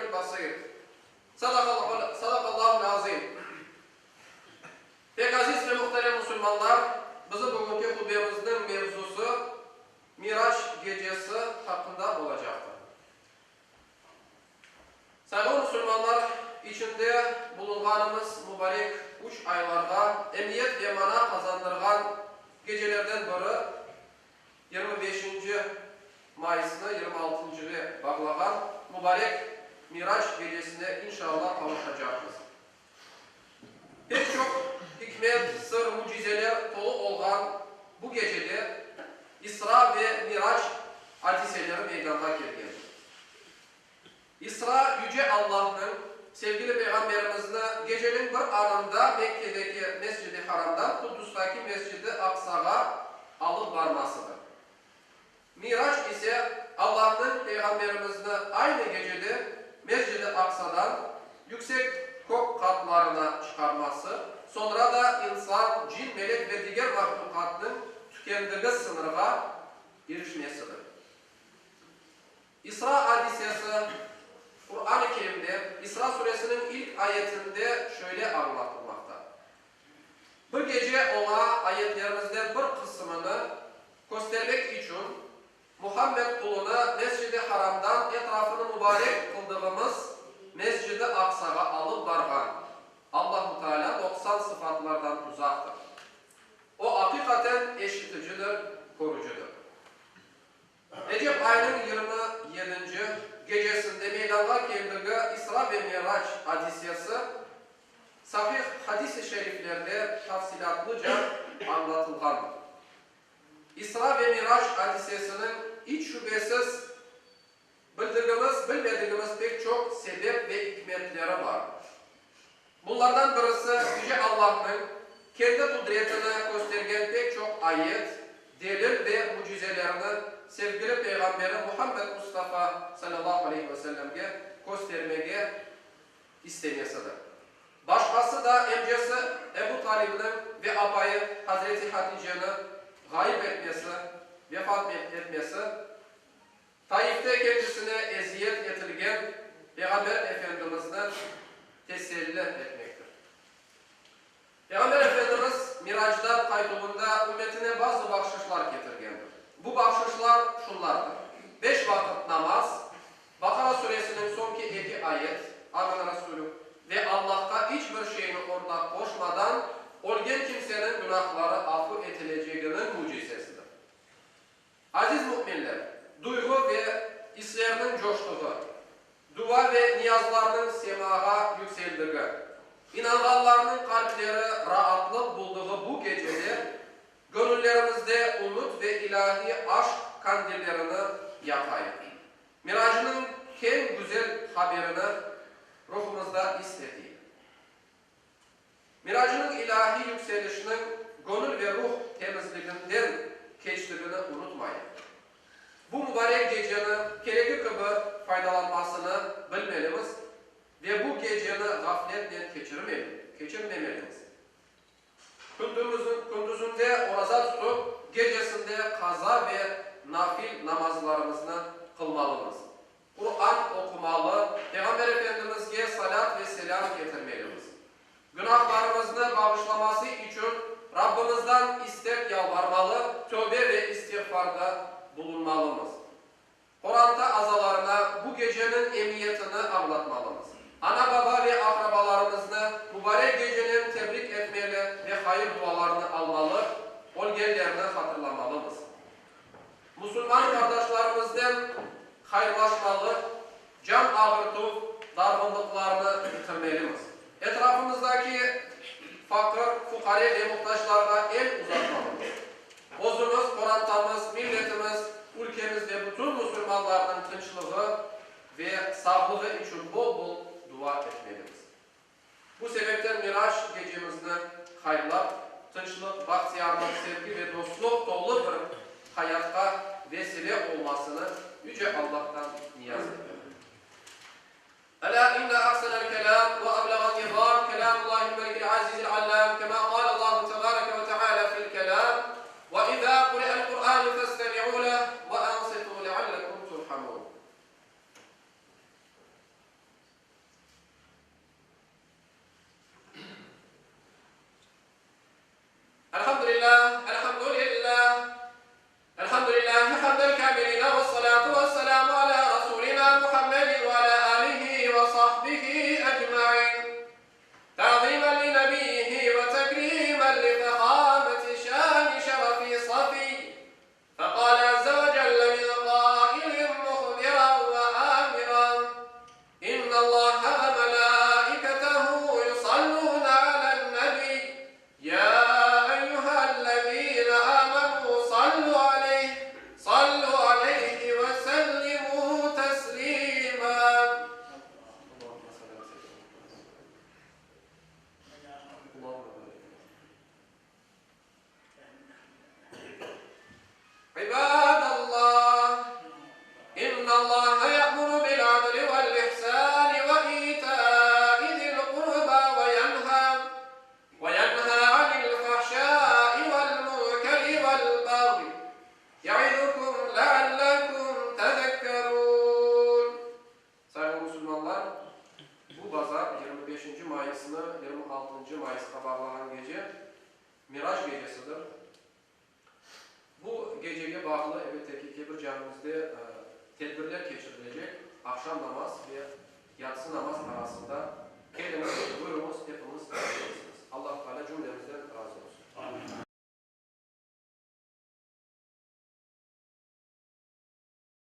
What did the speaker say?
البصير صدق الله العظيم. Pek aziz ve muhterem Müslümanlar, bizim bugünkü hutbemizin mevzusu Miraç gecesi hakkında olacaktır. Sayın Müslümanlar, içinde bulunganımız mübarek 3 aylarda emniyet ve mana kazandırgan gecelerden biri 25. Mayıs'ını 26. bağlagan mübarek Miraç gecesine inşallah kavuşacağız. Pek çok hikmet, sır, mucizeler dolu olan bu gecede İsra ve Miraç hadiseleri meydana geldi. İsra, Yüce Allah'ın sevgili Peygamberimizle gecenin bir anında Mekke'deki Mescid-i Haram'dan Kudüs'taki Mescid-i Aksa'ya alıp varmasıdır. Miraç ise Allah'ın Peygamberimizle aynı gecede Mescid-i Aksa'dan yüksek kök katlarına çıkarması, sonra da insan, cin, melek ve diğer mahlukatın tükendiği sınırga erişmesidir. İsra hadisesi Kur'an-ı Kerim'de İsra suresinin ilk ayetinde şöyle anlatılmakta. Bu gece ona ayetlerimizden bir kısmını göstermek için Muhammed kuluna Mescid-i Haram'dan etrafını mübarek kıldığımız Mescid-i Aksa'ya alıp vargan Allah-u Teala 90 sıfatlardan uzaktır. O hakikaten eşiticidir, korucudur. Recep ayının 27. gecesinde meydana geldiği İsra ve Miraç hadisesi sahih hadis-i şeriflerde tafsilatlıca anlatılgandır. İsra ve Miraç hadisesinin hiç şüphesiz bildiğimiz, bilmediğimiz pek çok sebep ve hikmetleri var. Bunlardan birisi Yüce Allah'ın kendi kudretini göstergen pek çok ayet, delil ve mucizelerini sevgili Peygamberi Muhammed Mustafa sallallahu aleyhi ve sellem'e göstermeye istemesidir. Başkası da emcesi Ebu Talib'in ve abayı Hazreti Hatice'nin gayip etmesi, vefat etmesi, Taif'te kendisine eziyet edilgen Peygamber Efendimiz'den teselli etmektir. Peygamber Efendimiz Miraç'tan kaydığında ümmetine bazı bahşişler getirgendir. Bu bahşişler şunlardır. 5 vakit namaz, Bakara suresinin sonki 2 ayet, Amin Resulü ve Allah'a hiçbir şeyini ortak koşmadan olgen kimsenin günahları affı edileceğinin mucizesidir. Aziz müminler, duygu ve hislerinin coştuğu, dua ve niyazlarının semaha yükseldiği, inananlarının kalpleri rahatlık bulduğu bu gecede gönüllerimizde umut ve ilahi aşk kandillerini yakayım. Miracının en güzel haberini ruhumuzda istediği. Miracının ilahi yükselişinin gönül ve ruh temizliğinden geçtiğini unutmayın. Bu mübarek gecenin gerekli gibi faydalanmasını bilmeliyiz ve bu geceni gafletle geçirmemeliyiz. Gündüzünde oraza tutup, gecesinde kaza ve nafil namazlarımızı kılmalıyız. Kur'an okumalı, Peygamber Efendimiz'e salat ve selam getirmeliyiz. Günahlarımızı bağışlaması için Rabbimizden istek yalvarmalı, tövbe ve istiğfarda bulunmalıyız. Kur'an'da azalarına bu gecenin emniyetini anlatmalıyız. Ana baba ve akrabalarımızı mübarek gecenin tebrik etmeli ve hayır dualarını almalı, olgenlerini hatırlamalıyız. Müslüman kardeşlerimizden hayırlaşmalı, can ağırtıp dargınlıklarını bitirmeliyiz. Etrafımızdaki fakir, fukare ve muhtaçlarına el uzatmalıyız. Bozumuz, Kur'an'tamız, milletimiz, ülkemiz ve bütün Müslümanların tinçliği ve sağlığı için bol bol dua etmeliyiz. Bu sebepten Miraç gecemizde hayırlar, tinçlik, bahtiyarlık, sevgi ve dostluk dolu bir hayatta vesile olmasını Yüce Allah'tan niyaz ediyoruz. Ela inne ahsenel kelam ve ablagan nizam kelamullahil melikil azizil allam kema kâle Allahu tebâreke ve teâlâ fil kelam ve izâ kure'el Kur'an festemi'û leh ve ansitû leallekum turhamûn. Mayıs'ını 26. Mayıs'a bağlanan gece Miraç gecesidir. Bu geceye bağlı elbette ki bir camimizde tedbirler geçirilecek. Akşam namaz ve yatsı namaz arasında kendinizi buyurun